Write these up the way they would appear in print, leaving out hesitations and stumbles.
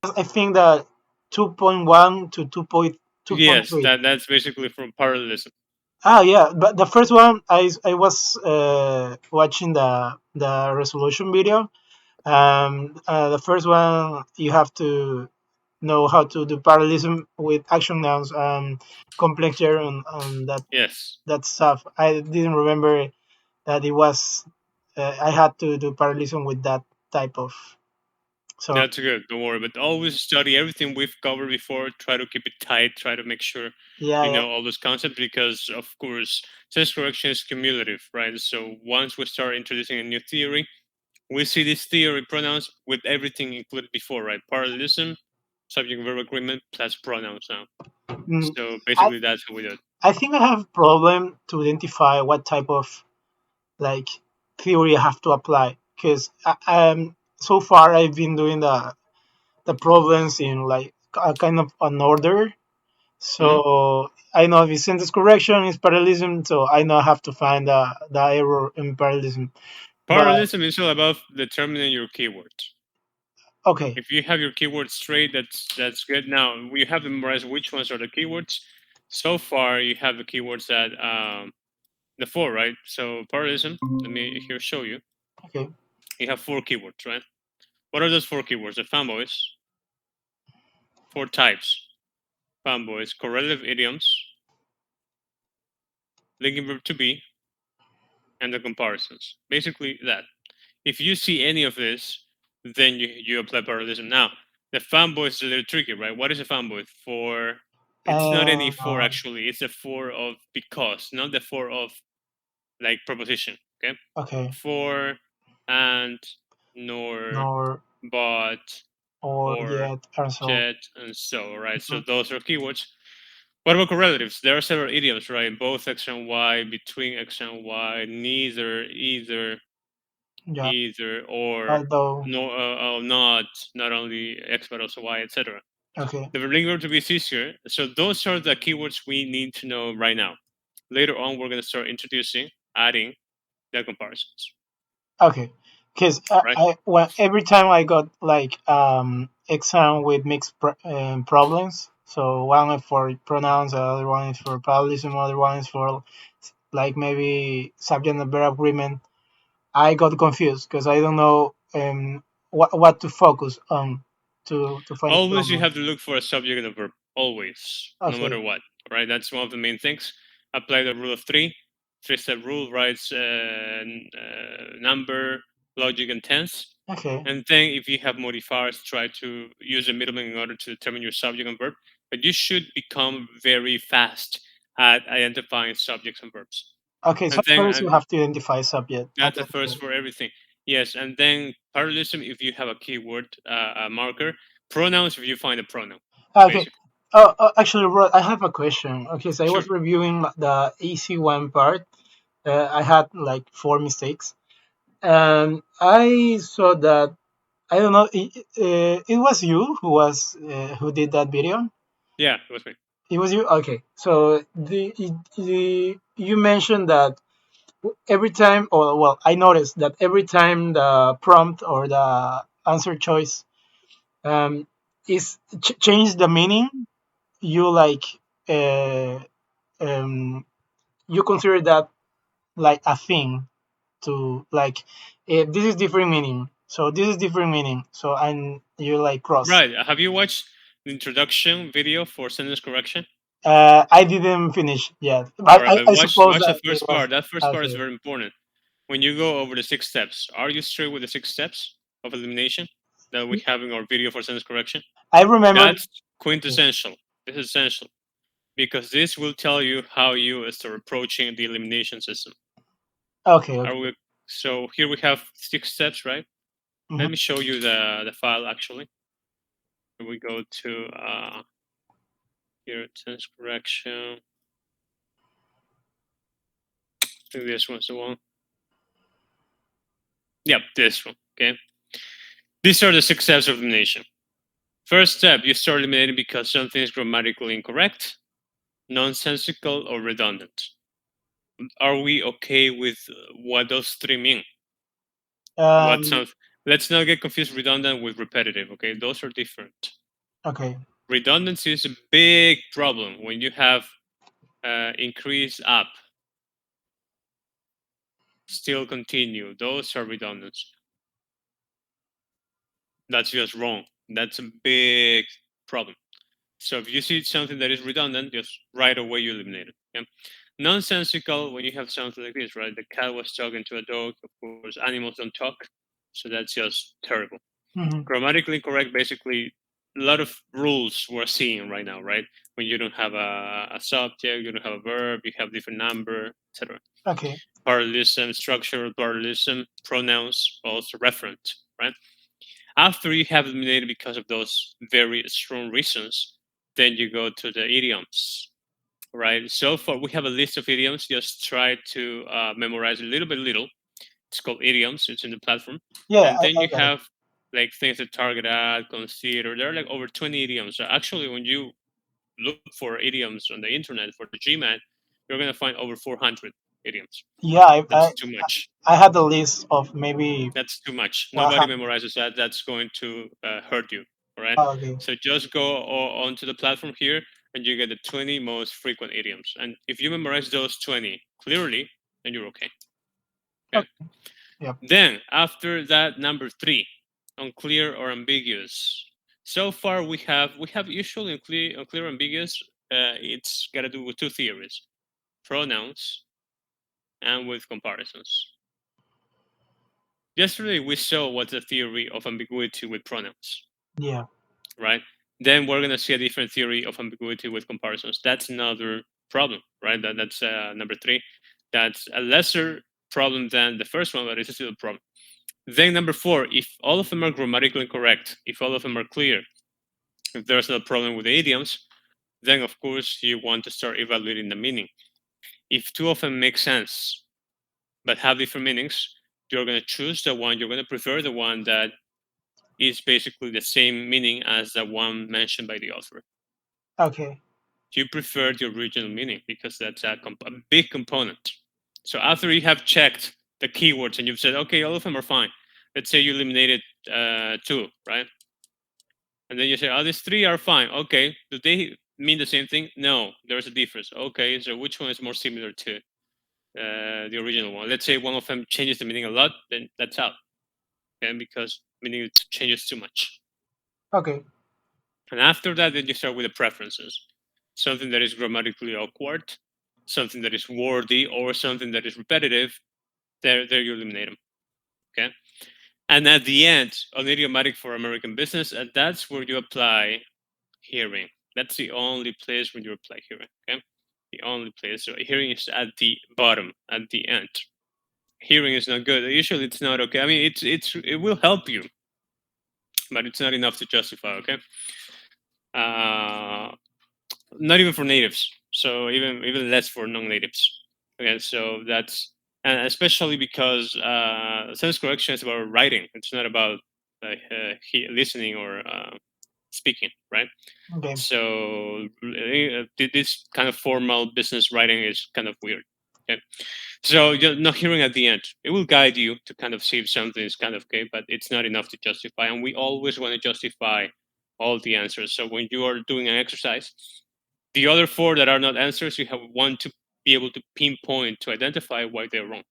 I think that 2.1 to 2.2.3. Yes, that's basically from parallelism. Ah, yeah, but the first one I was watching the resolution video. The first one you have to know how to do parallelism with action nouns and complex gerund and Yes, that stuff. I didn't remember that it was I had to do parallelism with that type of. So that's good. Don't worry. But always study everything we've covered before. Try to keep it tight. Try to make sure yeah, you yeah. know all those concepts because, of course, sense correction is cumulative, right? So once we start introducing a new theory, we see this theory pronouns with everything included before, right? Parallelism, subject verb agreement plus pronouns now. Mm, So I basically, that's how we do it. I think I have a problem to identify what type of like theory I have to apply because so far I've been doing the problems in like a kind of an order. Mhm. So I know if it's sentence correction is parallelism, so I know I have to find the error in parallelism. But Parallelism is all about determining your keywords. okay, If you have your keywords straight, that's good. Now we have to memorize which ones are the keywords. So far, you have the keywords that the four, right? So parallelism. Let me here show you. okay, You have four keywords, right? What are those four keywords? The fanboys, four types: fanboys, correlative idioms, linking verb to be, and the comparisons. Basically, that. If you see any of this, then you apply parallelism. Now, the fanboy is a little tricky, right? What is a fanboy? For it's not any for uh, actually. It's a for of because, not the for of like proposition. Okay, okay, for and nor nor but or or yet also. jet and so right. So Mhm. those are keywords. What about correlatives? There are several idioms, right? Both x and y, between x and y, neither, Yeah, either, or although no, not, not only x but also y, etc. okay, The verb to be is easier. So those are the keywords we need to know right now. Later on, we're going to start introducing, adding the comparisons, okay, because right? I when every time I got like exam with mixed problems. So one is for pronouns, the other one is for parallelism, other one is for like maybe subject and verb agreement. I got confused because I don't know what to focus on to find the Always you problem. have to look for a subject and a verb. Always, no Okay. matter what, right? That's one of the main things. Apply the rule of three, three-step rule, right? Number, logic, and tense. Okay. And then if you have modifiers, try to use the middleman in order to determine your subject and verb. But you should become very fast at identifying subjects and verbs. Okay. So And then first you have to identify subject. that's Okay. the first for everything. Yes, and then parallelism if you have a keyword a marker. Pronouns if you find a pronoun, Okay. basically. Actually, I have a question. Okay, so I Sure. was reviewing the AC1 part. I had like four mistakes, and I saw that I don't know. It was you who did that video. Yeah, it was me. It was you. Okay, so you mentioned that every time, or well, I noticed that every time the prompt or the answer choice um, is change the meaning, you like uh, um, you consider that like a thing to like this is different meaning, so this is different meaning, so and you like cross. Right. Have you watched the introduction video for sentence correction? I didn't finish yet, All but right, but I watch suppose watch the that it first was part. That first part is okay. very important. When you go over the six steps, are you straight with the six steps of elimination that we have in our video for sentence correction? I remember. That's Okay. quintessential. This is essential because this will tell you how you start approaching the elimination system. Okay. Are Okay. we? So here we have six steps, right? Mhm. Let me show you the file actually. We go to here sentence correction. I think this one's the one. Yep, this one. Okay. These are the six steps of elimination. First step, you start eliminating because something is grammatically incorrect, nonsensical, or redundant. Are we okay with what those three mean? What Um. sounds? Let's not get confused redundant with repetitive. Okay, those are different. Okay. Redundancy is a big problem when you have increase up, still continue. Those are redundant. That's just wrong. That's a big problem. So if you see something that is redundant, just right away you eliminate it. Yeah? Nonsensical when you have something like this, right? The cat was talking to a dog. Of course, animals don't talk, so that's just terrible. Hmm. Grammatically correct, basically, a lot of rules we're seeing right now, right? When you don't have a subject, you don't have a verb, you have different number, etc. Okay. Parallelism, structural parallelism, pronouns, also referent, right? After you have eliminated because of those very strong reasons, then you go to the idioms, right? So far, we have a list of idioms. Just try to memorize a little by little. It's called idioms. It's in the platform, Yeah, and then I you got it. have like things that target at, consider. There are like over 20 idioms. So actually, when you look for idioms on the internet for the GMAT, you're gonna find over 400 idioms. Yeah, That's too much. I had the list of maybe That's too much. Nobody 100. memorizes that. That's going to hurt you. All right. Oh, okay. So just go onto the platform here, and you get the 20 most frequent idioms. And if you memorize those 20 clearly, then you're okay. Okay. Okay. Yep. Then after that, number three, unclear or ambiguous. So far, we have usually unclear ambiguous. It's got to do with two theories: pronouns and with comparisons. Yesterday, we saw what's the theory of ambiguity with pronouns, Yeah. right? Then we're going to see a different theory of ambiguity with comparisons. That's another problem, right? That's number three. That's a lesser problem than the first one, but it's still a problem. Then number four, if all of them are grammatically correct, if all of them are clear, if there's no problem with the idioms, then of course you want to start evaluating the meaning. If two of them make sense but have different meanings, you're going to choose the one, you're going to prefer the one that is basically the same meaning as the one mentioned by the author. Okay. You prefer the original meaning because that's a big component. So after you have checked the keywords and you've said, okay, all of them are fine. Let's say you eliminated two, right? And then you say, oh, these three are fine. Okay, do they mean the same thing? No, there's a difference. Okay, so which one is more similar to the original one? Let's say one of them changes the meaning a lot, then that's out. Okay, because meaning changes too much. Okay. And after that, then you start with the preferences. Something that is grammatically awkward, something that is wordy, or something that is repetitive. There you eliminate them. Okay. And at the end, on idiomatic for American business, and that's where you apply hearing. That's the only place where you apply hearing. Okay. The only place. So hearing is at the bottom, at the end. Hearing is not good. Usually, it's not okay. I mean, it will help you, but it's not enough to justify. Okay. Uh, Not even for natives. So even less for non-natives. Okay, so that's, and especially because sense correction is about writing. It's not about listening or speaking, right? Okay. So this kind of formal business writing is kind of weird. Okay, so you're not hearing at the end. It will guide you to kind of see if something is kind of okay, but it's not enough to justify. And we always want to justify all the answers. So when you are doing an exercise, the other four that are not answers, you have one to be able to pinpoint to identify why they're wrong.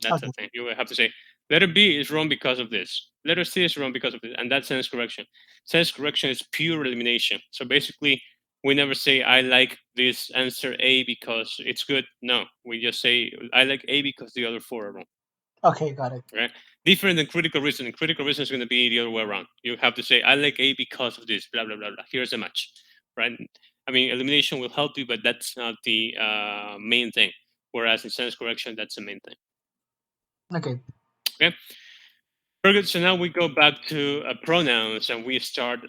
That's the Okay. thing. You will have to say, letter B is wrong because of this. Letter C is wrong because of this. And that's sense correction. Sense correction is pure elimination. So basically, we never say, I like this answer A because it's good. No, we just say, I like A because the other four are wrong. Okay. Got it. Right? Different than critical reasoning. Critical reasoning is going to be the other way around. You have to say, I like A because of this, blah, blah, blah, blah. Here's a match. Right? I mean, elimination will help you, but that's not the main thing. Whereas in sense correction, that's the main thing. Okay. Okay. Very good. So now we go back to pronouns and we start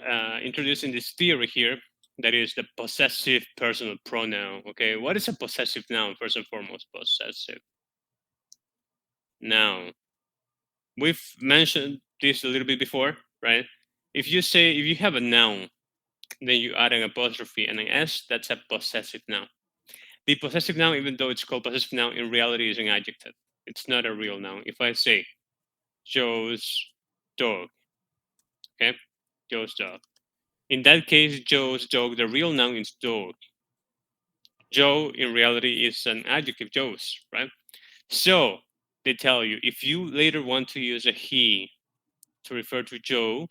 introducing this theory here that is the possessive personal pronoun. Okay. What is a possessive noun? First and foremost, possessive noun. We've mentioned this a little bit before, right? If you have a noun, then you add an apostrophe and an S, that's a possessive noun. The possessive noun, even though it's called possessive noun, in reality is an adjective. It's not a real noun. If I say Joe's dog. Okay, Joe's dog. In that case, Joe's dog, the real noun is dog. Joe in reality is an adjective, Joe's, right? So they tell you if you later want to use a he to refer to Joe,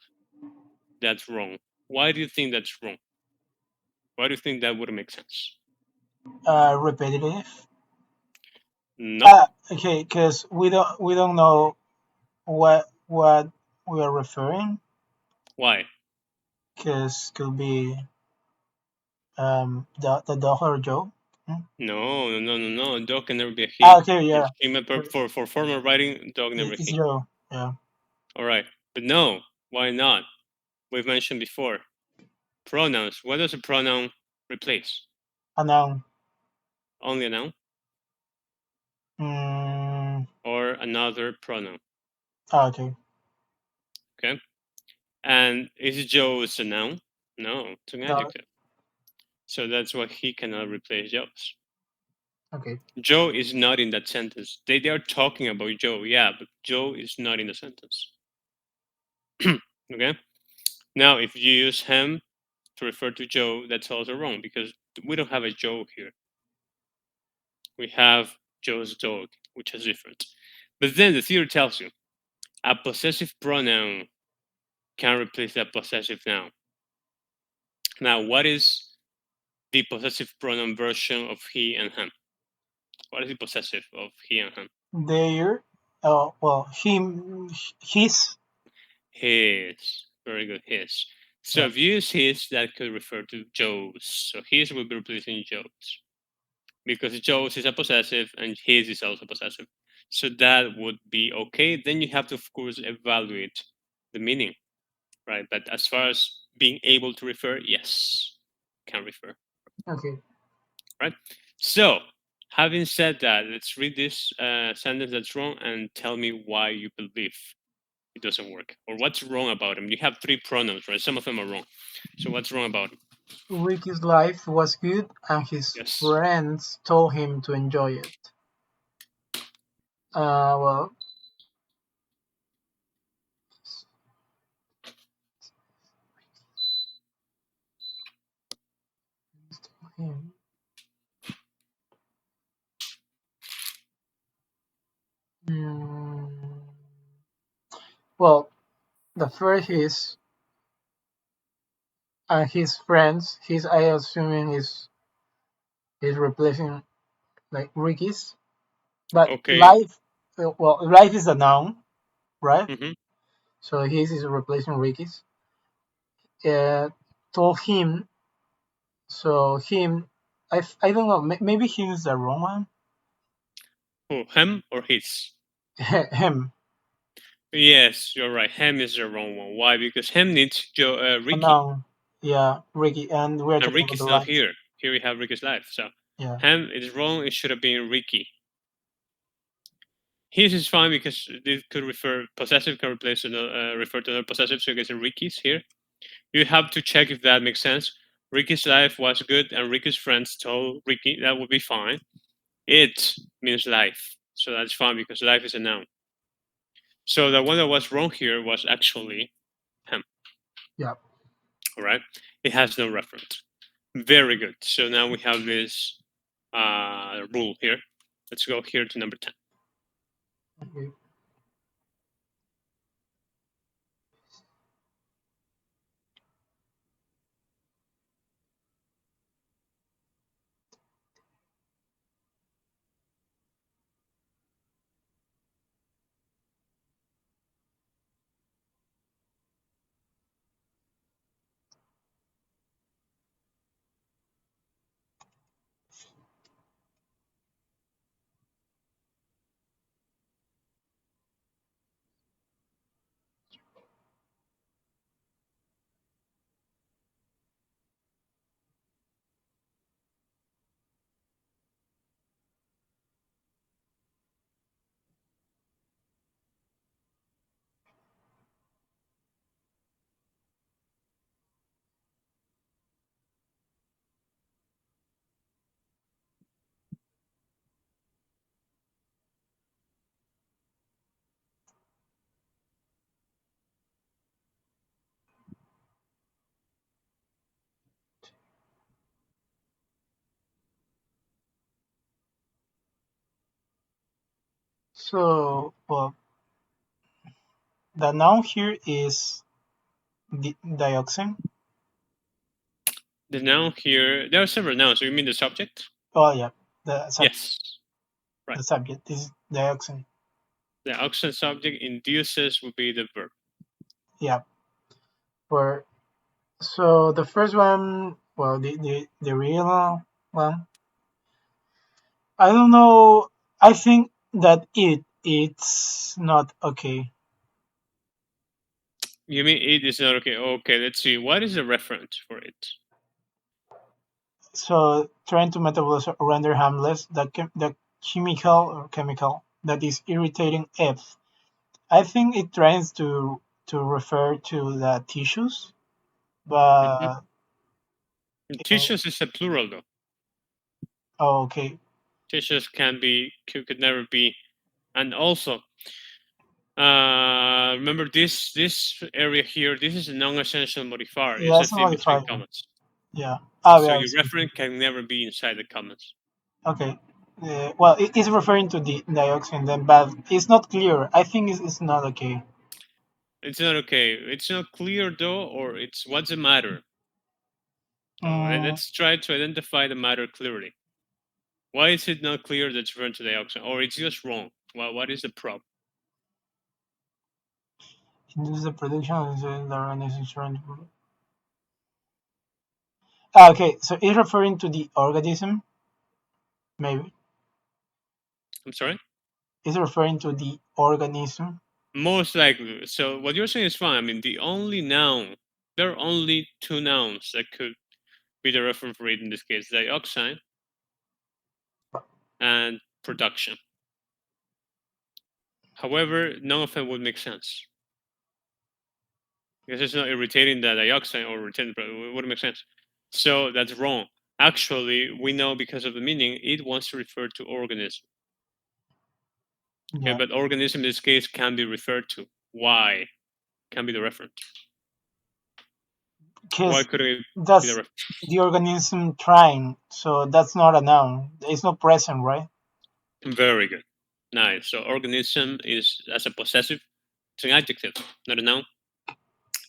that's wrong. Why do you think that's wrong? Why do you think that would make sense? Repetitive. No. Okay, because we don't know what we are referring. Why? Because could be the dog or Joe. Hmm? No, no, no, no, no. Dog can never be a he. Okay, For yeah, for formal writing, dog never it's he. Joe. Yeah, All right, but no. Why not? We've mentioned before pronouns. What does a pronoun replace? a noun. Only a noun Mm, or another pronoun. okay. Okay. And is Joe's a noun? No, it's an No, adjective. So that's why he cannot replace Joe's. okay. Joe is not in that sentence. They are talking about Joe, yeah, but Joe is not in the sentence. Okay. Now, if you use him to refer to Joe, that's also wrong because we don't have a Joe here. We have Joe's dog, which is different. But then the theory tells you a possessive pronoun can replace that possessive noun. Now, what is the possessive pronoun version of he and him? What is the possessive of he and him? There. Oh well, his. His. Very good, his. So Yeah. if you use his, that could refer to Joe's. So his will be replacing Joe's. Because Joe's is a possessive and his is also possessive. So that would be okay. Then you have to, of course, evaluate the meaning, right? But as far as being able to refer, yes, can refer, Okay. right? So, having said that, let's read this sentence that's wrong and tell me why you believe it doesn't work or what's wrong about him. You have three pronouns, right? Some of them are wrong. So, what's wrong about him? Ricky's life was good, and his Yes. friends told him to enjoy it. Well, him. Mm, well, the first is his friends. His I assuming is replacing like Ricky's, but Okay. life is a noun, right? Mm-hmm. So his is replacing Ricky's. Uh, told him. So him, I don't know. Maybe he's the wrong one. Who, him or his? Him, Yes, you're right. Him is the wrong one. Why? Because him needs a Ricky, noun. Yeah, Ricky, and we're and talking about the Ricky's not life. here. Here we have Ricky's life. So Yeah. him is wrong. It should have been Ricky. His is fine because it could refer possessive can replace refer to another possessive. So you get Ricky's here. You have to check if that makes sense. Ricky's life was good, and Ricky's friends told Ricky that would be fine. It means life, so that's fine because life is a noun. So the one that was wrong here was actually him. Yeah. All right, it has no reference. Very good. So now we have this rule here. Let's go here to number 10. Okay. So, well, the noun here is dioxin. The noun here, there are several nouns. So you mean the subject? Oh yeah, Yes. Right. the subject is dioxin. The auxiliary subject induces would be the verb. Yeah. For so the first one, well, the real one. I don't know. I think that it's not okay. You mean it is not okay? Okay, let's see. What is the reference for it? So trying to metabolize or render harmless the chemical that is irritating F. I think it tries to refer to the tissues, Mm-hmm. but Tissues is a plural though. oh, okay. Tissues could never be, and also remember this area here. This is a non-essential modifier. Yeah, It's a it's a thing between modifier. commas. Yeah. Oh, So yeah. your reference can never be inside the commas. Okay. Well, it is referring to the dioxin then, but it's not clear. I think it's not okay. It's not okay. It's not clear though, or it's what's the matter? So Mm, let's try to identify the matter clearly. Why is it not clear that it's referring to dioxin, or it's just wrong? Well, what is the problem? induce the production of the RNA insurance. Ah, okay, so it's referring to the organism, maybe. I'm sorry. It's referring to the organism. Most likely. So what you're saying is fine. I mean, the only noun, there are only two nouns that could be the reference for it in this case: dioxin and production. However, none of them would make sense because it's not irritating the dioxin or irritating. It wouldn't make sense. So that's wrong. Actually, we know because of the meaning, it wants to refer to organism. Okay, Yeah, but organism in this case can be referred to. Why? Can be the reference. Why because could it be the that's reference? the organism trying, so that's not a noun. It's not present, right? Very good. Nice. So organism is as a possessive. It's an adjective, not a noun.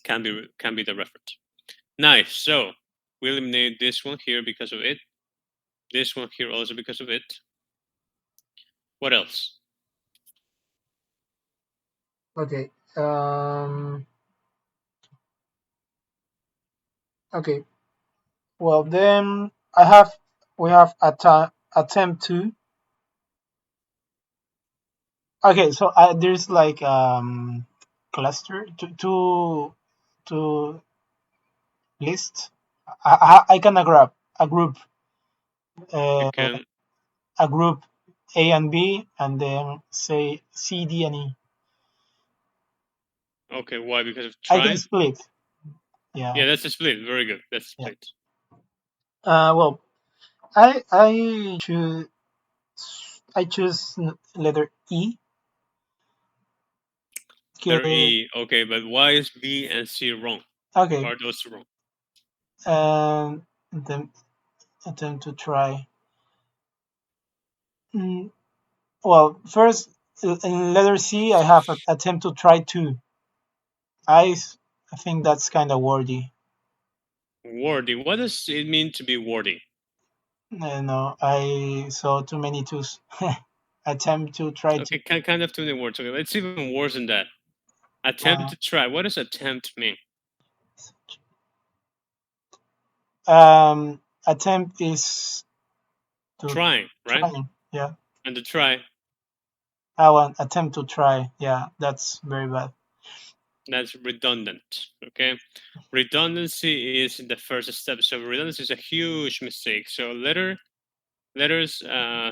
Can be the reference. Nice. So we eliminate this one here because of it. This one here also because of it. What else? Okay. Okay. Well, then we have attempt to. Okay, so there's like cluster to list. I can a group You uh, can. a group A and B, and then say C, D, and E. Okay. Why? Because of I can tribe. split. Yeah. Yeah, that's a split. Very good. That's a Yeah. split. Well, I choose letter E. Letter 'Cause- E. Okay, but why is B and C wrong? Okay. Why are those wrong? And then attempt to try. Mm, well, first in letter C, I have attempt to try to. I think that's kind of wordy. Wordy. What does it mean to be wordy? No, I saw too many twos. Attempt to try to. Okay, kind of too many words. Okay, let's even worse than that. Attempt Uh, to try. What does attempt mean? attempt is to Trying, right? trying. Yeah, And to try, I want attempt to try. Yeah, that's very bad. that's redundant. Okay, redundancy is the first step. So redundancy is a huge mistake. So letters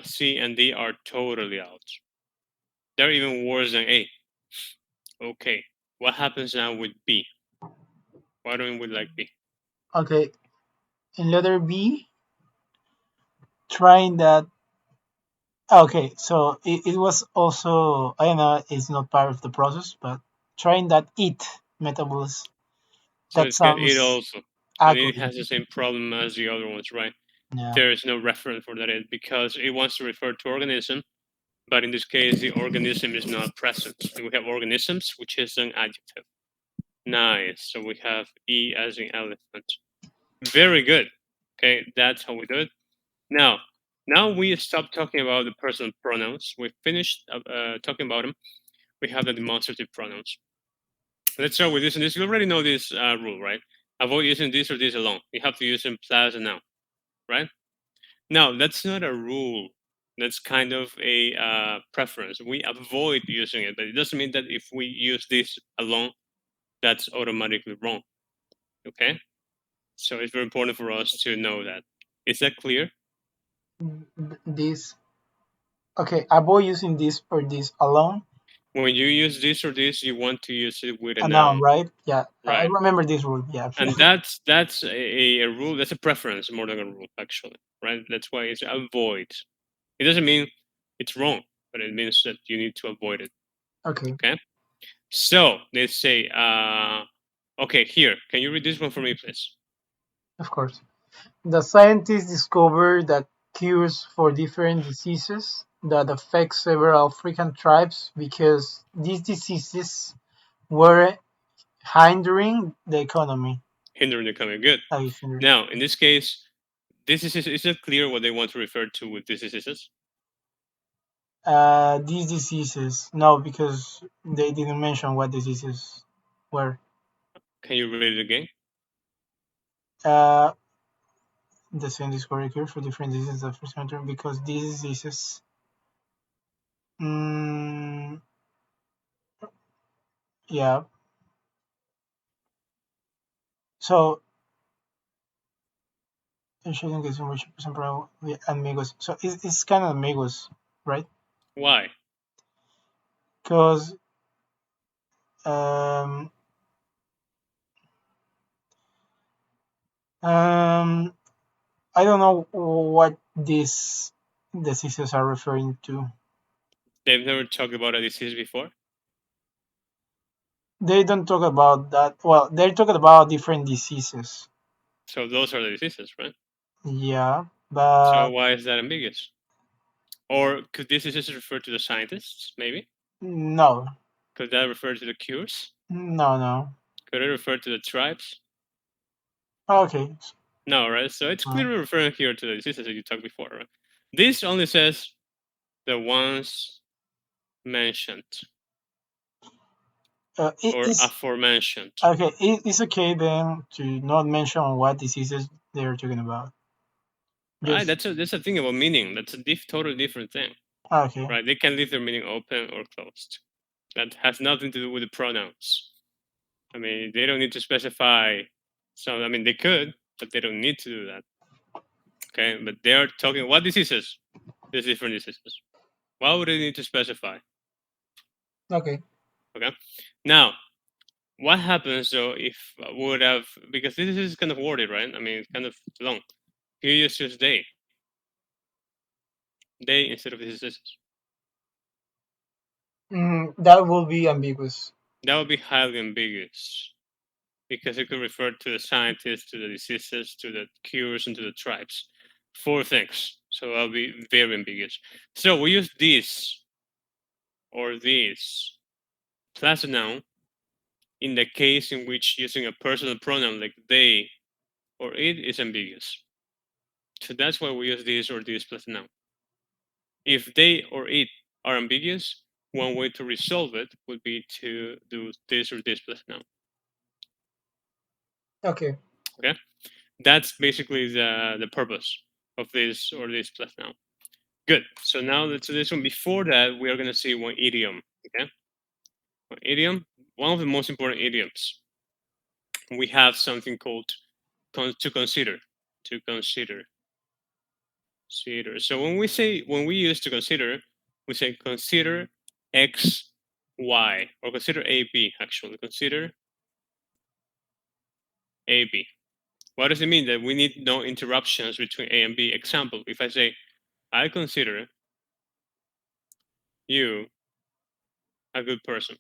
C and D are totally out. They're even worse than A. Okay, what happens now with B? Why don't we like B? Okay, in letter B, trying that. Okay, so it was also, I don't know, it's not part of the process, but trying that it metabolism. So That it's got it sounds also, and it ugly. has the same problem as the other ones, right? Yeah. There is no reference for that it because it wants to refer to organism, But in this case, the organism is not present. We have organisms, which is an adjective. Nice. So we have E as in elephant. Very good. Okay, that's how we do it. Now we stop talking about the personal pronouns. We finished talking about them. We have the demonstrative pronouns. Let's start with this and this. You already know this rule, right? Avoid using this or this alone. You have to use them plus and now, right? Now, that's not a rule. That's kind of a preference. We avoid using it, but it doesn't mean that if we use this alone, that's automatically wrong. Okay? So it's very important for us to know that. Is that clear? This okay. Avoid using this or this alone. When you use this or this, you want to use it with a A noun, noun, right? Yeah, I right? remember this rule. Yeah. And that's a rule. That's a preference more than a rule, actually, right? That's why it's avoid. It doesn't mean it's wrong, but it means that you need to avoid it. Okay, Okay. So they say, okay, here, can you read this one for me, please? of course. The scientists discovered that cures for different diseases that affect several African tribes because these diseases were hindering the economy. Hindering the coming good. Now, in this case, this is it clear what they want to refer to with diseases? These diseases, no, because they didn't mention what diseases were. Can you read it again? Uh, the scientists discovered cure for different diseases that first hindering because these diseases. Mm, yeah. So it shouldn't get so much probably amigos. So it's kind of amigos, right? Why? Because um, um, I don't know what these diseases are referring to. They've never talked about a disease before? They don't talk about that. Well, they're talking about different diseases. So those are the diseases, right? Yeah, So but why is that ambiguous? Or could this disease refer to the scientists, maybe? no, Could that refer to the cures? no. Could it refer to the tribes? Okay. No, right? So it's Uh, clearly referring here to the diseases that you talked before, right? This only says the ones mentioned or it's aforementioned. okay. It's okay then to not mention what diseases they're talking about. Right? Just That's a thing about meaning. That's a totally different thing, okay. right? They can leave their meaning open or closed. That has nothing to do with the pronouns. I mean, they don't need to specify. So I mean, they could, but they don't need to do that. Okay, but they are talking what diseases? There's different diseases. Why would they need to specify? Okay. Okay. Now, what happens though if we would have, because this is kind of worded, right? I mean, it's kind of long. Here you just day instead of diseases. That will be ambiguous. That would be highly ambiguous because it could refer to the scientists, to the diseases, to the cures, and to the tribes. Four things. So that'll be very ambiguous. So we use this or this plus a noun in the case in which using a personal pronoun like they or it is ambiguous. So that's why we use this or this plus a noun. If they or it are ambiguous, one way to resolve it would be to do this or this plus a noun. Okay. Okay, that's basically the purpose of this or this plus noun. Good. So now let's do this one. Before that, we are going to see one idiom. Okay, one idiom. One of the most important idioms. We have something called to consider. To consider. Consider. So when we use to consider, we say consider x, y, or consider a, b. Actually, consider a, b. What does it mean? That we need no interruptions between a and b. Example: if I say I consider you a good person,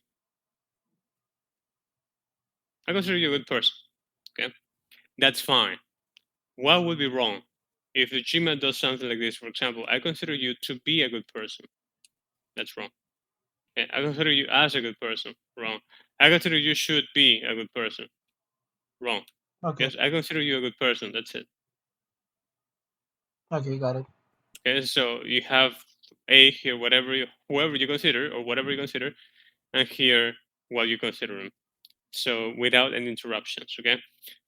I consider you a good person. Okay, that's fine. What would be wrong if the Gmail does something like this? For example, I consider you to be a good person. That's wrong. Okay, I consider you as a good person. Wrong. I consider you should be a good person. Wrong. Okay. Yes, I consider you a good person. That's it. Okay, got it. Okay, so you have A here, whoever you consider or whatever you consider, and here what you consider them. So without any interruptions. Okay.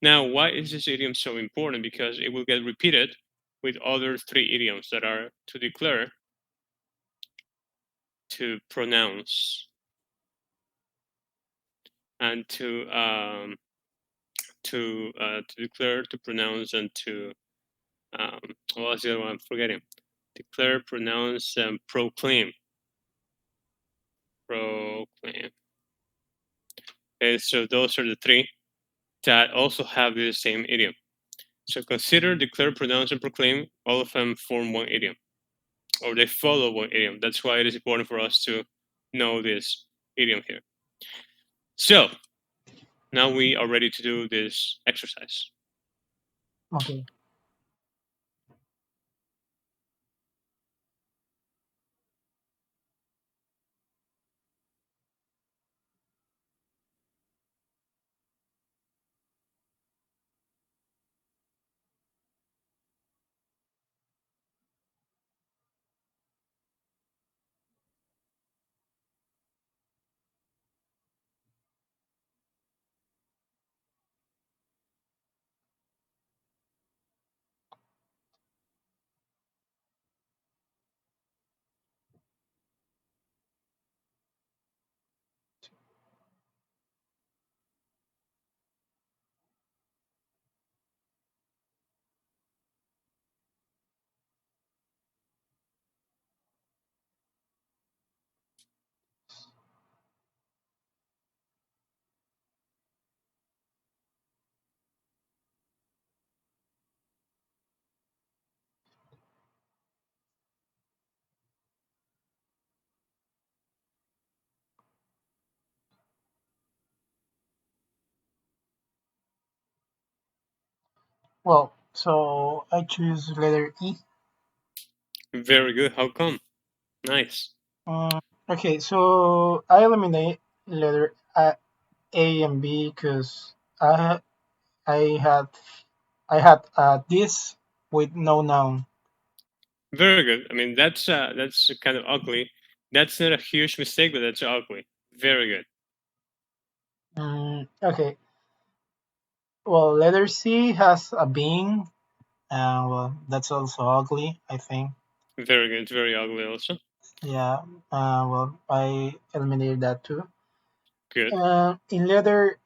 Now, why is this idiom so important? Because it will get repeated with other three idioms that are to declare, to pronounce, and to declare, to pronounce, and to what's the other one? I'm forgetting. Declare, pronounce, and proclaim. Proclaim. Okay, so those are the three that also have the same idiom. So consider, declare, pronounce, and proclaim. All of them form one idiom, or they follow one idiom. That's why it is important for us to know this idiom here. So now we are ready to do this exercise. Okay. Well, so I choose letter E. Very good. How come? Nice. Okay, so I eliminate letter A and B because I had I had this with no noun. Very good. I mean, that's kind of ugly. That's not a huge mistake, but that's ugly. Very good. Okay, well, letter C has a being. Well, that's also ugly, I think. Very good. It's very ugly also. Yeah. Well, I eliminated that too. Good. In letter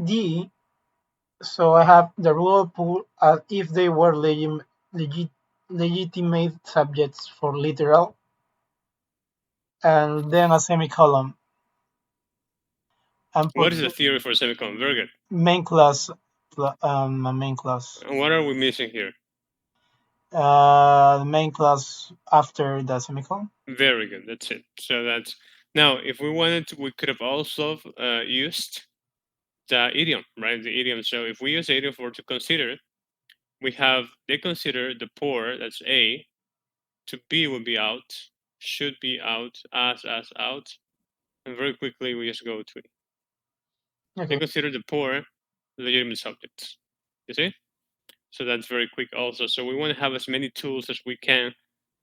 D, so I have the rule pool as if they were legit, legitimate subjects for literal, and then a semicolon, and What put is the theory for semicolon? Very good. main class, a main class, And what are we missing here? main class after the semicolon. Very good. That's it. So that's now. If we wanted to, we could have also used the idiom, right? The idiom. So if we use the idiom for to consider, we have they consider the poor. That's A. To B would be out. Should be out. As out. And very quickly we just go to they Okay, consider the poor legitimate subjects. You see? So that's very quick also. So we want to have as many tools as we can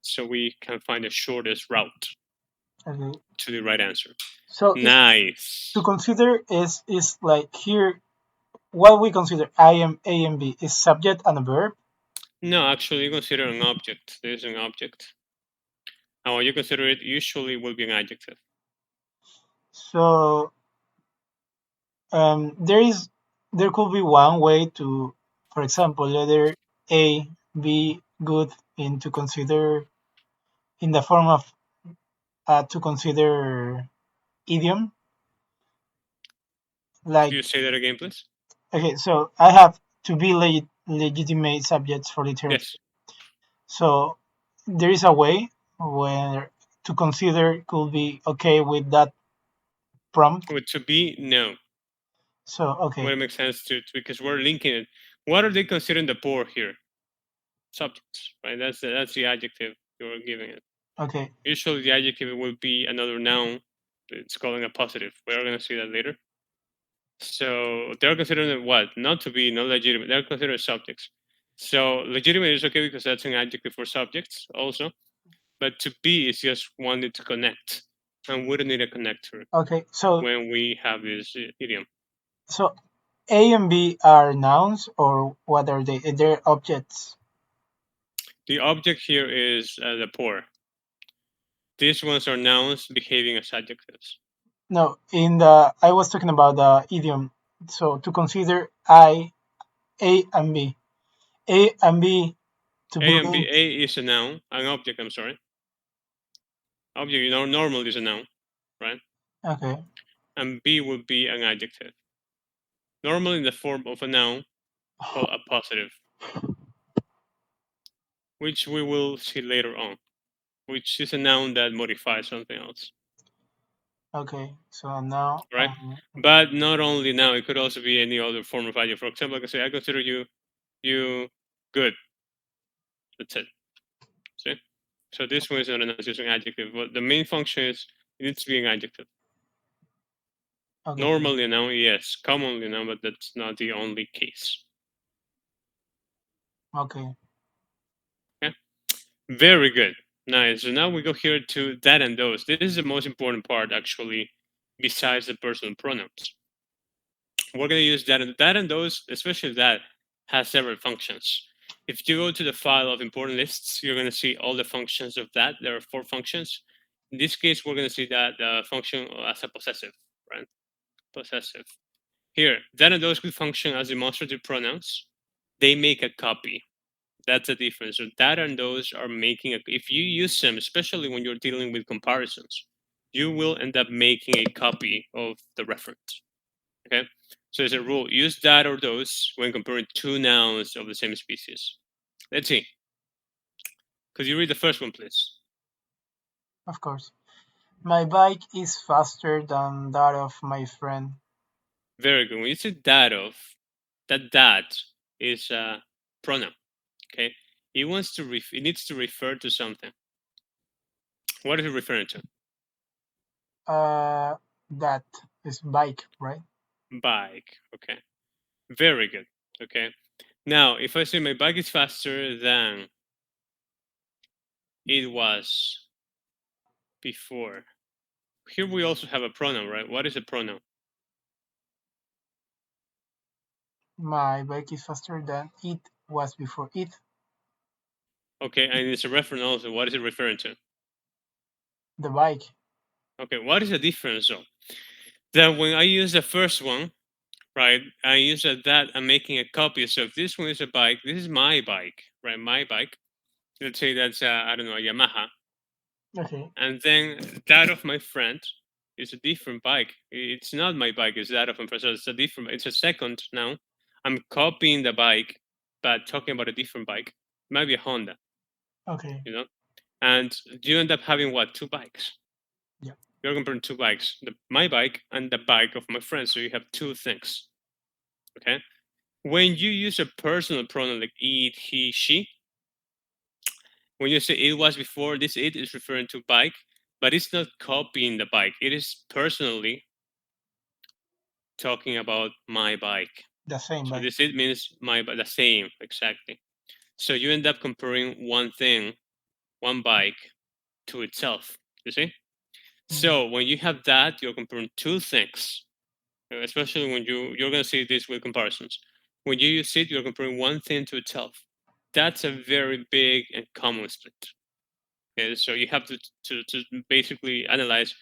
so we can find the shortest route okay. to the right answer. So to Nice. consider is like here what we consider I am A and B is subject and a verb. No, actually you consider an object. There's an object. And what you consider it usually will be an adjective. So there could be one way to, for example, letter A be good in to consider in the form of to consider idiom. Could Like you say that again, please? okay, so I have to be legitimate subjects for literature. Yes. So there is a way where to consider could be okay with that prompt. With to be, no. So Would okay, it make sense because we're linking it. What are they considering the poor here? Subjects, right? That's the adjective you're giving it. Okay. Usually the adjective will be another noun. It's calling a positive. We're going to see that later. So they're considered what? Not to be not legitimate. They're considered subjects. So legitimate is okay because that's an adjective for subjects also. But to be is just wanting to connect. And we don't need a connector Okay. So when we have this idiom. so A and B are nouns, or what are they? They're objects. The object here is the poor. These ones are nouns behaving as adjectives. No, in the I was talking about the idiom. So to consider A and B. A and B to be A and B. linked. A is a noun, an object. I'm sorry. Object, normal is a noun, right? Okay. And B would be an adjective, normally in the form of a noun called a positive, which we will see later on, which is a noun that modifies something else, Okay. So now right? But not only now, it could also be any other form of adjective. For example, I can say, I consider you good. That's it. See? So this one is not an adjective. But the main function is it needs to be an adjective. okay. Normally a noun, yes. Commonly a noun, but that's not the only case. Okay. Okay? Very good. Nice. So now we go here to that and those. This is the most important part, actually, besides the personal pronouns. We're going to use that and those, especially that, has several functions. If you go to the file of important lists, you're going to see all the functions of that. There are 4 functions. In this case, we're going to see that function as a possessive, right? Possessive. Here, that and those could function as demonstrative pronouns. They make a copy. That's the difference. So that and those are making a. If you use them, especially when you're dealing with comparisons, you will end up making a copy of the reference. Okay. So as a rule, use that or those when comparing 2 nouns of the same species. Let's see. Could you read the first one, please? Of course. My bike is faster than that of my friend. Very good. When you say that of, that is a pronoun. Okay. It needs to refer to something. What is it referring to? Uh, that is bike, right? Bike. Okay. Very good. Okay. Now, if I say my bike is faster than it was before, here we also have a pronoun, right? What is a pronoun? My bike is faster than it was before it. Okay, and it's a reference also. What is it referring to? The bike. Okay, what is the difference though? That when I use the first one, right, I use that I'm making a copy. So if this one is a bike, this is my bike, right? My bike. Let's say that's I don't know, a Yamaha, Okay. and then that of my friend is a different bike. It's not my bike; it's that of my friend. So it's a different. It's a second now. I'm copying the bike, but talking about a different bike. It might be a Honda, Okay. you know. And you end up having what? 2 bikes. Yeah. You're comparing 2 bikes, my bike and the bike of my friend. So you have 2 things. Okay. When you use a personal pronoun like it, he, she, when you say it was before, this it is referring to bike, but it's not copying the bike. It is personally talking about my bike. The same So bike. this it means the same exactly. So you end up comparing one thing, one bike, to itself. You see? Mm. So when you have that, you're comparing 2 things. Especially when you're going to see this with comparisons. When you use it, you're comparing one thing to itself. That's a very big and common split. Okay, so you have to basically analyze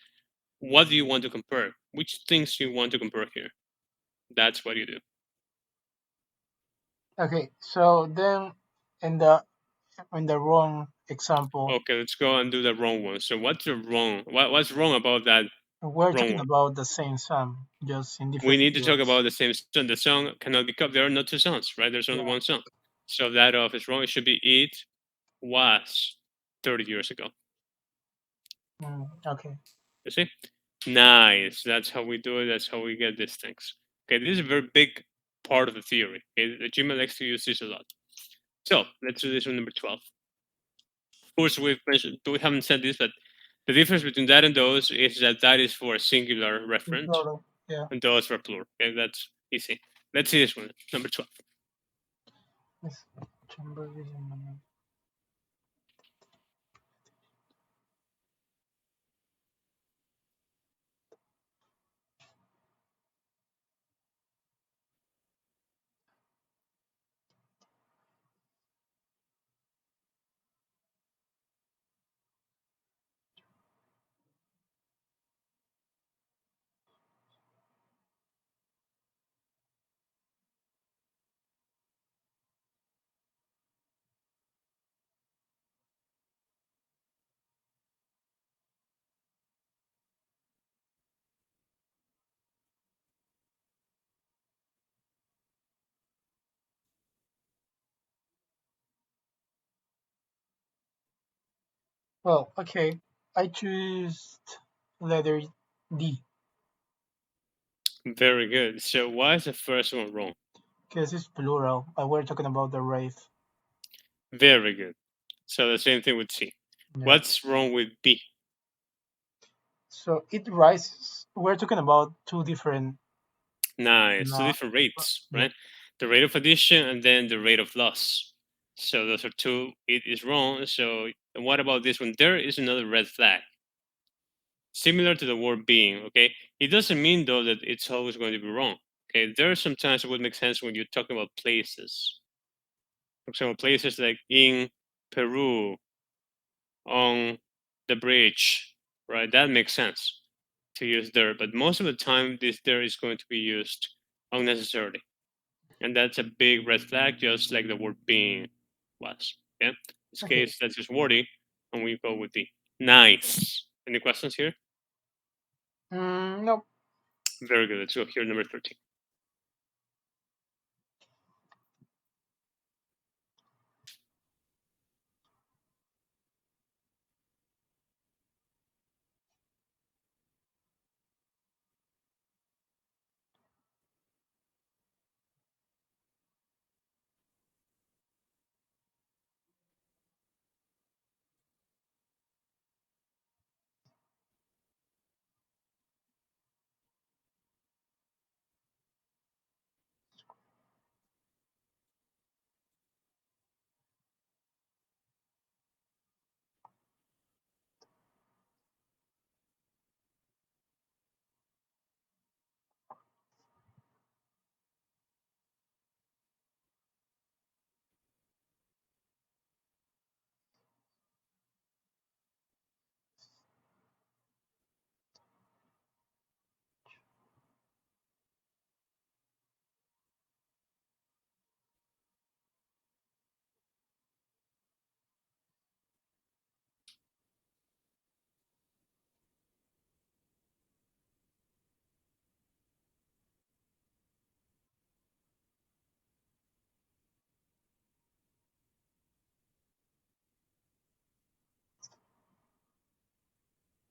what do you want to compare, which things you want to compare here. That's what you do. Okay. So then, in the wrong example, Okay, let's go and do the wrong one. So what's the wrong? What's wrong about that we're wrong talking one? about the same sum, just in We different need to talk idioms. about the same song. The song cannot be cut. There are not 2 songs, right? There's only Yeah. one song. So that off is wrong. It should be it was 30 years ago. Okay. You see? Nice. That's how we do it. That's how we get these things. Okay, this is a very big part of the theory. Okay, the Gmail likes to use this a lot. So let's do this one number 12. course, we've mentioned, we haven't said this, but the difference between that and those is that that is for a singular reference, Plural. Yeah. and those for plural. Okay, that's easy. Let's see this one, number 12. Yes. Chamber vision. Well, okay. I choose letter D Very good. So why is the first one wrong? because it's plural. We're talking about the wraith. Very good. So the same thing with C. Yeah. What's wrong with B? So it rises. We're talking about two different. Nice. Two No, different rates, yeah. right? The rate of addition and then the rate of loss. So those are two. It is wrong. So and what about this one? There is another red flag. Similar to the word being, okay? It doesn't mean though that it's always going to be wrong. Okay, there are sometimes it would make sense when you're talking about places. For example, places like in Peru, on the bridge, right? That makes sense to use there. But most of the time, this there is going to be used unnecessarily. And that's a big red flag, just like the word being was. Okay? In this Okay. case, that's just wordy, and we go with the nice. Any questions here? No. Very good. Let's go here, number 13.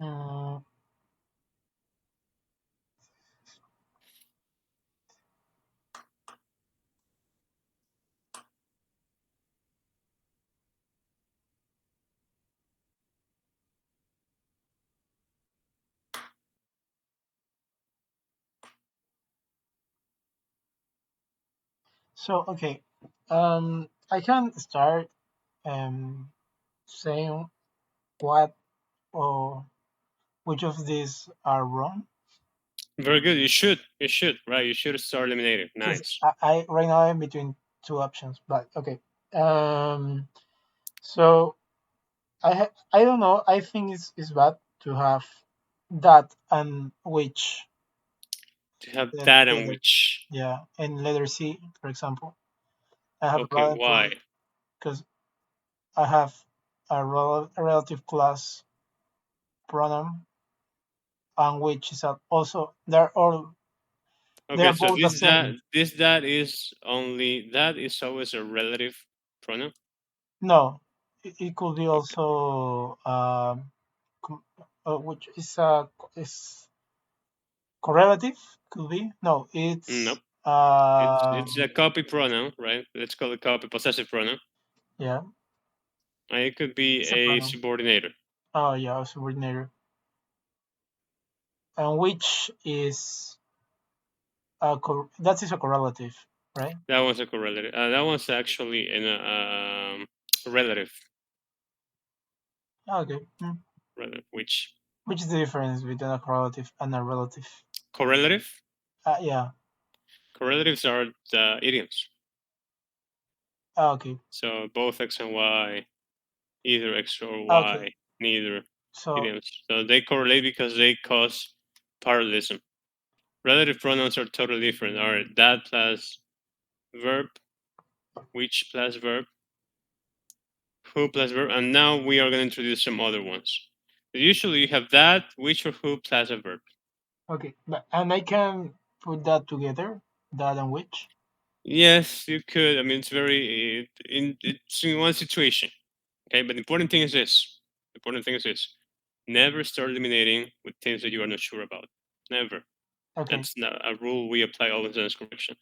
Mm, so okay. I can start saying what or which of these are wrong. Very good. You should. You should, right? You should start eliminating. Because Nice. I right now I'm between two options, but okay. So I don't know. I think it's bad to have that and which To have the that and letter, which. yeah, and letter C, for example. I have a Okay, problem for why? because I have a relative class pronoun and which is also they Okay, are so both the same. this that is only that is always a relative pronoun. No, it could be Okay. also which is correlative. Could be no. Nope. It's It's a copy pronoun, right? Let's call it copy possessive pronoun. yeah. It could be It's a a pronoun. subordinator. Oh yeah, a subordinator. And which is that is a correlative, right? That one's a correlative. That one's actually in a relative. Okay. Relative. Which Which is the difference between a correlative and a relative? correlative? Yeah. Correlatives are the idioms. Okay. So both x and y, either x or Okay. y, neither So idioms. So they correlate because they cause parallelism. Relative pronouns are totally different. Are that plus verb, which plus verb, who plus verb, and now we are going to introduce some other ones. Usually you have that, which, or who plus a verb. okay, and I can put that together, that and which. Yes, you could. I mean, it's very it's in one situation. Okay, but the important thing is this. The important thing is this. Never start eliminating with things that you are not sure about. Never. Okay. That's not a rule we apply always in correction.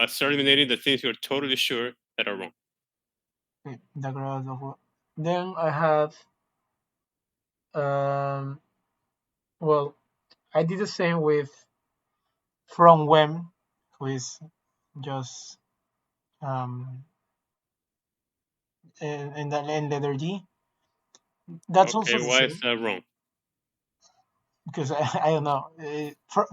Start eliminating the things you're totally sure that are wrong. Okay. The graph of then I have um well I did the same with from when, who is just um in letter D. That's Okay, also the why is same that wrong? because I don't know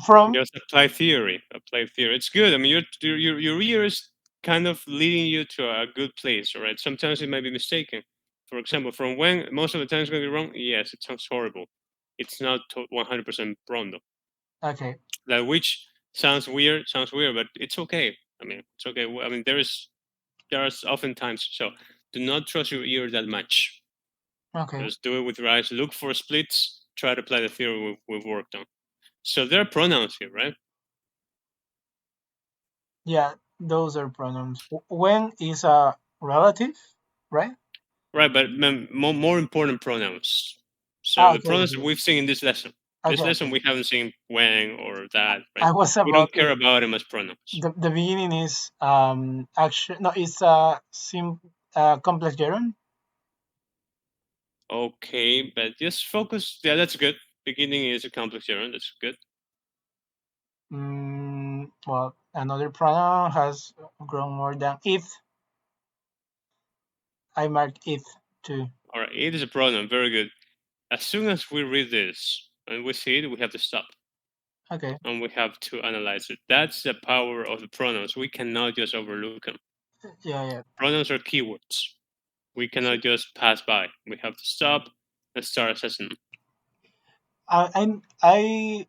from Just apply theory. Apply theory. It's good. I mean, your ear is kind of leading you to a good place, all right? Sometimes it might be mistaken. For example, from when most of the time it's going to be wrong. Yes, it sounds horrible. It's not 100% wrong though. okay That which sounds weird, but it's okay. I mean, it's okay. I mean, there's often times. So do not trust your ear that much. okay Just do it with your eyes. Look for splits. Try to apply the theory we've worked on. So there are pronouns here, right? yeah, those are pronouns. When is a relative, right? Right, but more important pronouns. So the Okay, pronouns that okay, we've seen in this lesson. This okay, lesson okay. we haven't seen when or that, right? I was We don't about care about them as pronouns. the beginning is action. No, it's complex gerund. Okay, but just focus. Yeah, that's good. Beginning is a complex gerund. That's good. Well, another pronoun has grown more than it. I marked it too. All right, it is a pronoun. Very good. As soon as we read this and we see it, we have to stop Okay. and we have to analyze it. That's the power of the pronouns. We cannot just overlook them. Yeah, yeah. Pronouns are keywords. We So, cannot just pass by. We have to stop and start assessing them. I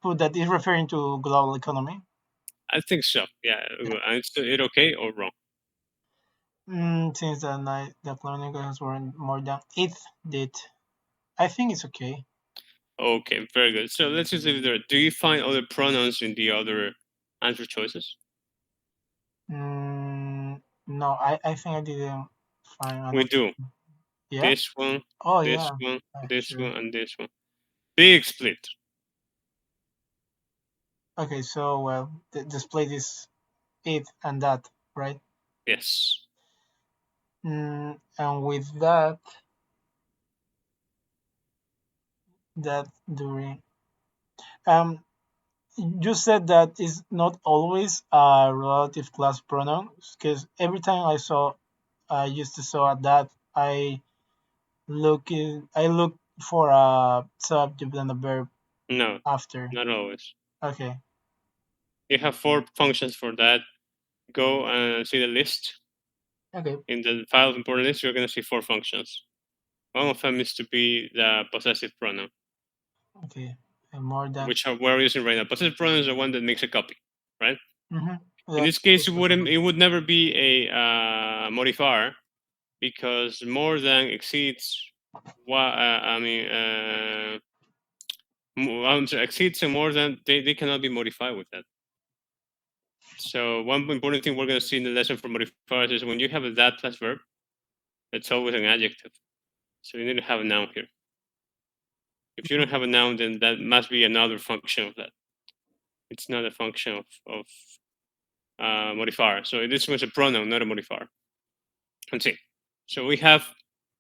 put that is referring to global economy. I think so. Yeah. Is it okay or wrong? Since the night the colonial has grown more than it did, I think it's okay. Okay, very good. So let's just leave it there. Do you find other pronouns in the other answer choices? No, I think I didn't find We another. do. Yeah. This one, Oh this yeah. one, this Sure. one, and this one. Big split. Okay. So well, display this it and that, right? Yes. And with that, that during um, you said that is not always a relative class pronoun because every time I used to saw that I look for a subject and a verb No, after. not always. Okay. You have four functions for that. Go and see the list. Okay. In the file of important list, you're going to see four functions. One of them is to be the possessive pronoun, Okay. And more than. which we're using right now. Possessive pronoun is the one that makes a copy, right? Mm-hmm. In Yeah. this case, That's possible. it would never be a modifier because more than exceeds what I mean. I'm sorry, exceeds and more than they cannot be modified with that. So one important thing we're going to see in the lesson for modifiers is when you have a that plus verb, it's always an adjective. So you need to have a noun here. If you don't have a noun, then that must be another function of that. It's not a function of modifier. So this was a pronoun, not a modifier. Let's see. So we have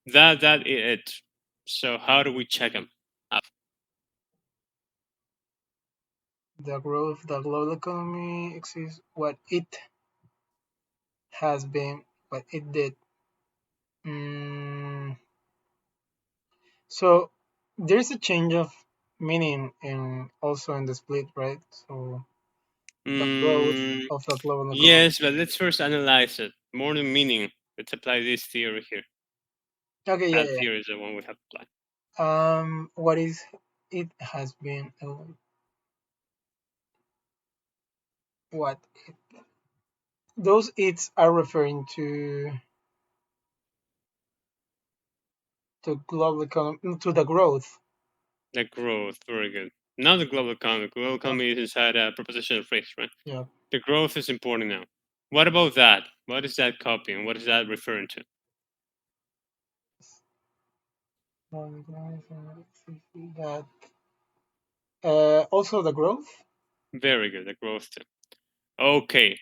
that it. So how do we check them? The growth of the global economy exceeds what it has been, what it did. Mm, so there's a change of meaning in also in the split, right? So the growth Mm, of the global economy. yes, but let's first analyze it. More than meaning. Let's apply this theory here. Okay, yeah, That yeah. theory is the one we have applied. What is it has been what it, those its are referring to global economy to the growth. The growth, very good. Not the global economy. Global Okay, economy is inside a prepositional phrase, right? yeah. The growth is important now. What about that? What is that copying? What is that referring to? That also the growth. Very good, the growth too. Okay,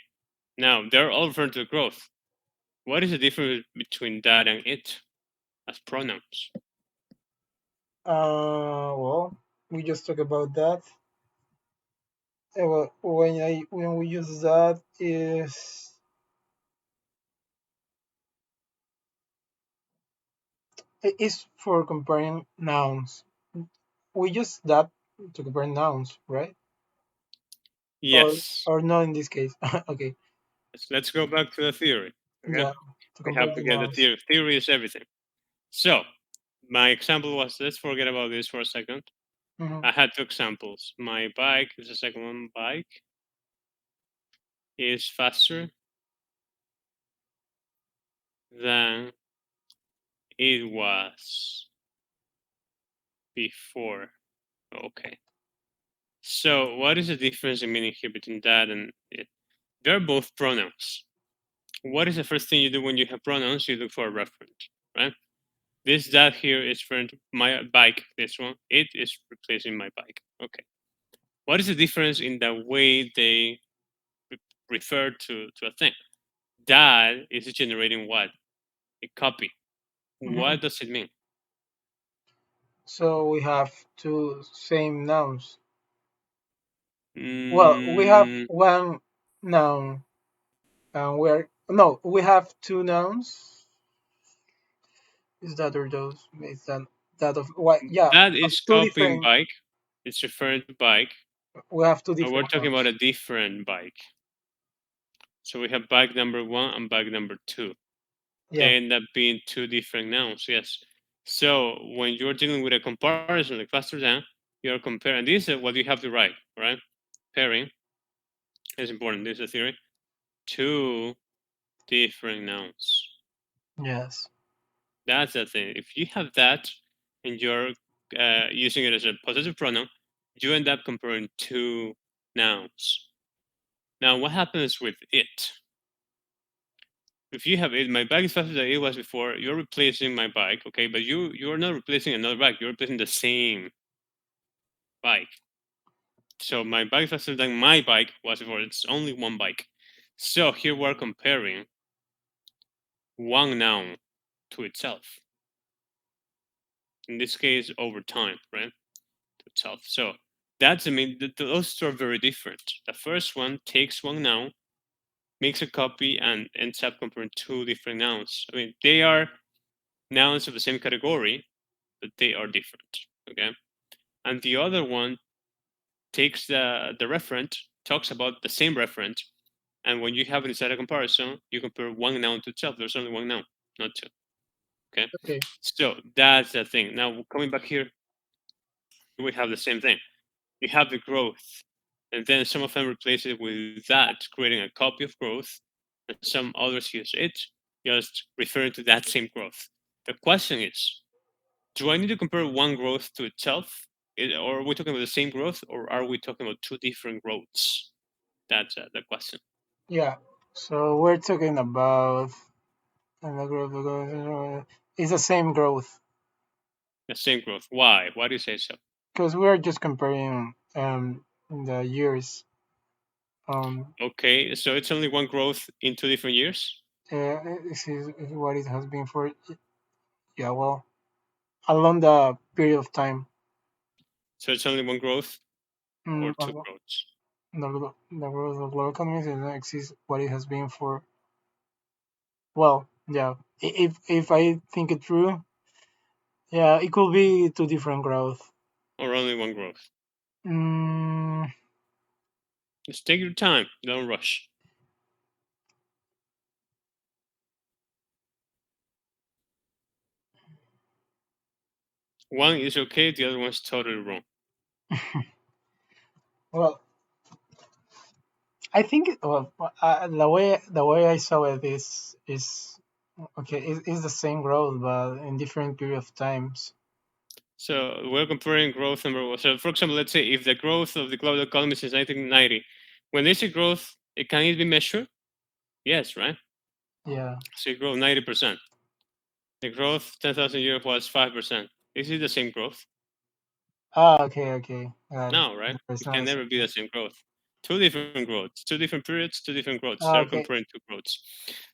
now they're all referring to growth. What is the difference between that and it as pronouns? Well, we just talked about that. Well, when we use that is it is for comparing nouns. We use that to compare nouns, right? Yes. Or not in this case. Okay, Let's go back to the theory. Okay, yeah, to we compare have the to get the nouns. theory. Theory is everything. So my example was. Let's forget about this for a second. Hmm. I had two examples. My bike is the second one. Bike is faster than it was before. Okay. So, what is the difference in meaning here between that and it? They're both pronouns. What is the first thing you do when you have pronouns? You look for a referent, right? This that here is for my bike. This one, it is replacing my bike. Okay. What is the difference in the way they refer to a thing? That is generating what? A copy. Hmm. What does it mean? So we have two same nouns. Well, we have Mm, one noun, and we're no, we have two nouns. Is that or those? Is that of what? Yeah, that of is two copying different. bike. It's referring to bike. We have two But we're different talking about nouns. a different bike. So we have bike number one and bike number two. Yeah. They end up being two different nouns, yes. So when you're dealing with a comparison like faster than, you're comparing. This is what you have to write, right? Pairing is important. This is a theory. Two different nouns. Yes. That's the thing. If you have that and you're using it as a possessive pronoun, you end up comparing two nouns. Now, what happens with it? If you have it, my bike is faster than it was before. You're replacing my bike, okay? But you're not replacing another bike. You're replacing the same bike. So my bike is faster than my bike was before. It's only one bike. So here we're comparing one noun to itself. In this case, over time, right? To itself. So that's I mean those two are very different. The first one takes one noun, makes a copy, and ends up comparing two different nouns. I mean they are nouns of the same category, but they are different. Okay. And the other one takes the referent, talks about the same referent, and when you have it inside a comparison, you compare one noun to itself. There's only one noun, not two. Okay. Okay. So that's the thing. Now coming back here, we have the same thing. You have the growth, and then some of them replace it with that, creating a copy of growth, and some others use it, just referring to that same growth. The question is, do I need to compare one growth to itself? Or are we talking about the same growth, or are we talking about two different growths? That's the question. Yeah. So we're talking about and the growth. It's the same growth The same growth. Why? Why do you say so? because we're just comparing the years. Okay, so it's only one growth in two different years. This is what it has been for. Yeah, well, along the period of time. So it's only one growth or Mm, two growths. the growth of global economies does not exist what it has been for. Well, yeah. If I think it through, yeah, it could be two different growth. Or only one growth. Mm, Just take your time. Don't rush. One is okay, the other one's totally wrong. well, I think the way I saw it is okay. It's the same growth, but in different period of times. So we're comparing growth number one. So for example, let's say if the growth of the global economy since 1990, when they say growth, can it be measured? Yes, right? Yeah. So you grow 90%. The growth 10,000 years was 5%. Is it the same growth? Ah, okay, okay. Got it. No, right? It's It not can the never same. be the same growth. Two different growths, two different periods, two different growths. Ah, They're okay, comparing two growths.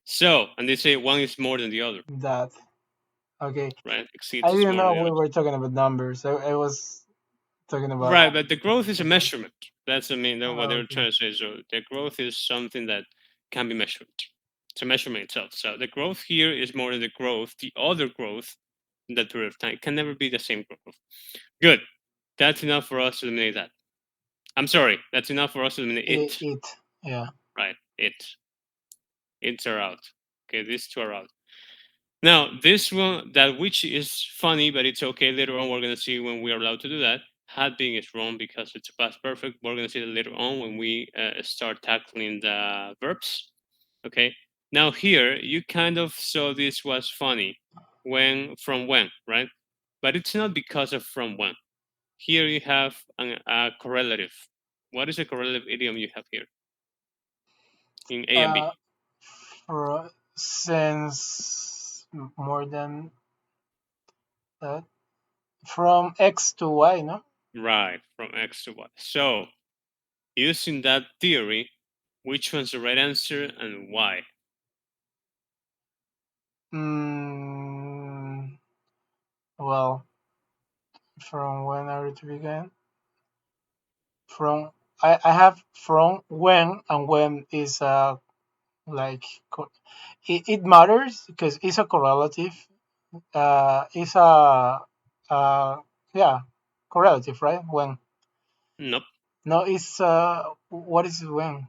So, and they say one is more than the other, that. Okay. right? I Exceeds didn't more than know the we other. were talking about numbers. I was talking about. Right, but the growth is a measurement. That's the main what Ah, they're okay. trying to say. So the growth is something that can be measured. It's a measurement itself. So the growth here is more than the growth, the other growth in that period of time. It can never be the same growth. Good. That's enough for us to eliminate that. I'm sorry. That's enough for us to eliminate it. It. Yeah. Right. It. It's are out. Okay, these two are out. Now, this one, that which is funny, but it's okay. Later on, we're going to see when we are allowed to do that. Had being is wrong because it's a past perfect. We're going to see that later on when we start tackling the verbs. Okay. Now, here, you kind of saw this was funny. When, from when, right? But it's not because of from when. Here you have a correlative. What is a correlative idiom you have here in A and B? Uh, for since more than that, from X to Y, no? Right, from X to Y. So, using that theory, which one's the right answer and why? Mm, well, from when are we to begin? From I have from when, and when is like it matters because it's a correlative. It's a yeah, correlative, right? When. Nope. No, it's what is when?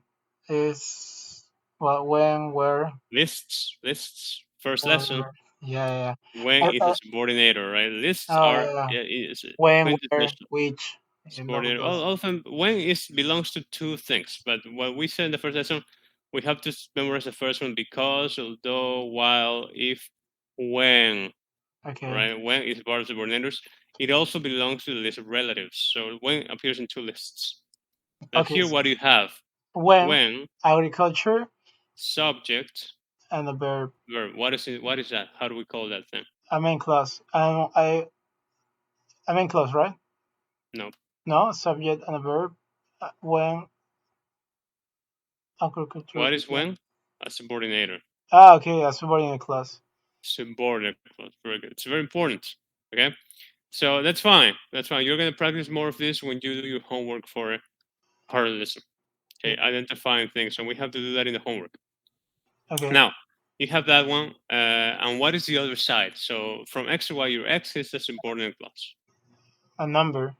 Is well, when, where, Lists. First where, lesson. yeah, yeah. When I, is a I, subordinator, right? Lists oh, are yeah. is When, where, quintessential which, and all of subordinator. those. Often when is belongs to two things, but what we said in the first lesson, we have to memorize the first one because, although, while, if, when, Okay, right? When is part of subordinators. It also belongs to the list of relatives. So when appears in two lists. But okay. here, So what do you have? when When, agriculture subject, and the verb, verb. What is it? What is that? How do we call that thing? main clause. I main clause, right? No. No, subject and a verb. When agriculture What is began. when? A subordinator. Ah, okay, a subordinate clause. Subordinate clause. Very good. It's very important. Okay. So that's fine. That's fine. You're going to practice more of this when you do your homework for parallelism. Yeah. Okay. Identifying things. And we have to do that in the homework. Okay, Now, you have that one. And what is the other side? So from X to Y, your X is the subordinate clause. a number.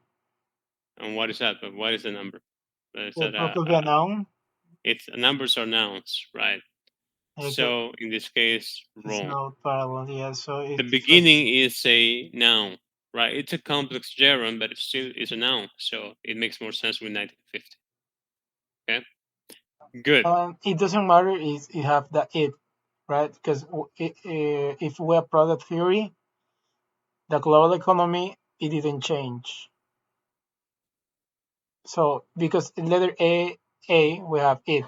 And what is that? But what is the number? Is that It could be a noun. it's numbers are nouns, right? Okay, So in this case, it's wrong. not parallel. Yeah, so The it's like beginning is a noun, right? It's a complex gerund, but it still is a noun. So it makes more sense with 1950. Okay, good. it doesn't matter if you have the it, right? Because if we apply the theory, the global economy it didn't change. So because in letter A we have it.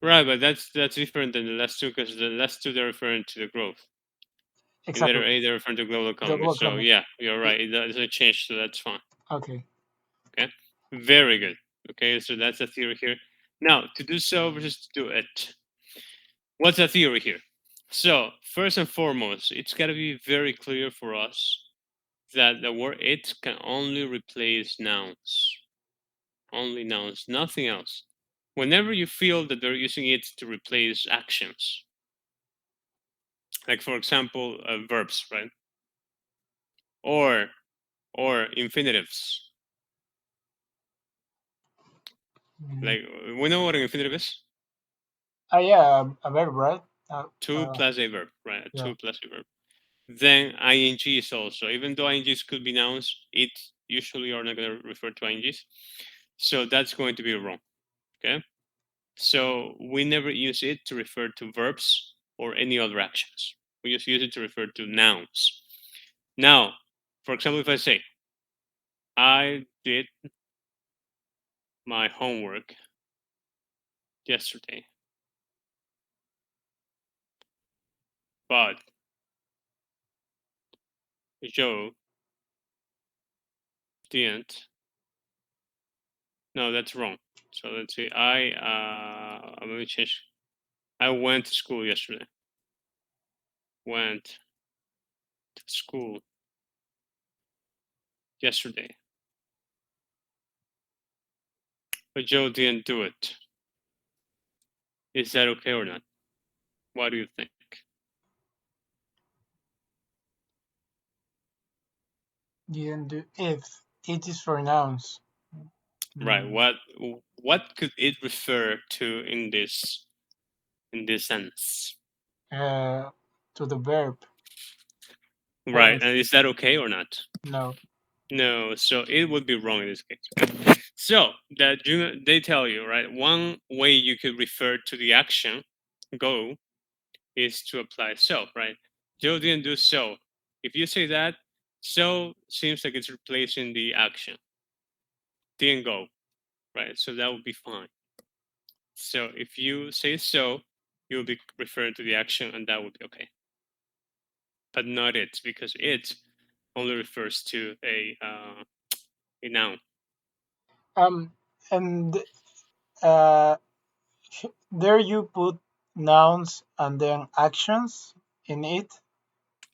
Right, but that's different than the last two because the last two they're referring to the growth. In letter Exactly. A, they're referring to global economy. Global So economy. yeah, you're It, right. It doesn't change, so that's fine. okay. Okay, very good. Okay, so that's the theory here. Now to do so versus to do it. What's the theory here? So, first and foremost, it's got to be very clear for us that the word it can only replace nouns. Only nouns, nothing else. Whenever you feel that they're using it to replace actions, like for example, verbs, right? Or infinitives. Like we know what an infinitive is. Yeah, a verb, right? To plus a verb, right? Yeah. To plus a verb. Then ing is also, even though ings could be nouns, it usually are not going to refer to ings. So that's going to be wrong. Okay. So we never use it to refer to verbs or any other actions. We just use it to refer to nouns. Now, for example, if I say, I did my homework yesterday, but Joe didn't. No, that's wrong. So let's see. Let me change. I went to school yesterday. Went to school yesterday, but Joe didn't do it. Is that okay or not? What do you think? Didn't do if it is for nouns. Right. Mm, What could it refer to in this sense? uh, to the verb. Right. Well, And is that okay or not? no. No. So it would be wrong in this case. So that they tell you, right? One way you could refer to the action go is to apply so, right? Joe didn't do so. If you say that, so seems like it's replacing the action. Didn't go, right? So that would be fine. So if you say so, you'll be referring to the action, and that would be okay. But not it, because it only refers to a noun. Um, and uh, there you put nouns and then actions in it.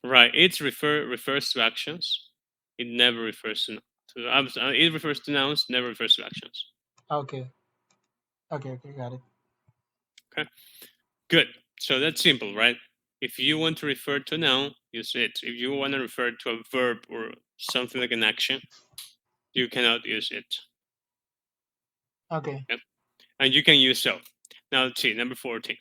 Right. It refers to actions. It never refers to it refers to nouns, never refers to actions. Okay. Okay, got it. Okay. Good. So that's simple, right? If you want to refer to a noun, use it. If you want to refer to a verb or something like an action, you cannot use it. Okay. Okay? And you can use so. Now let's see, number 14.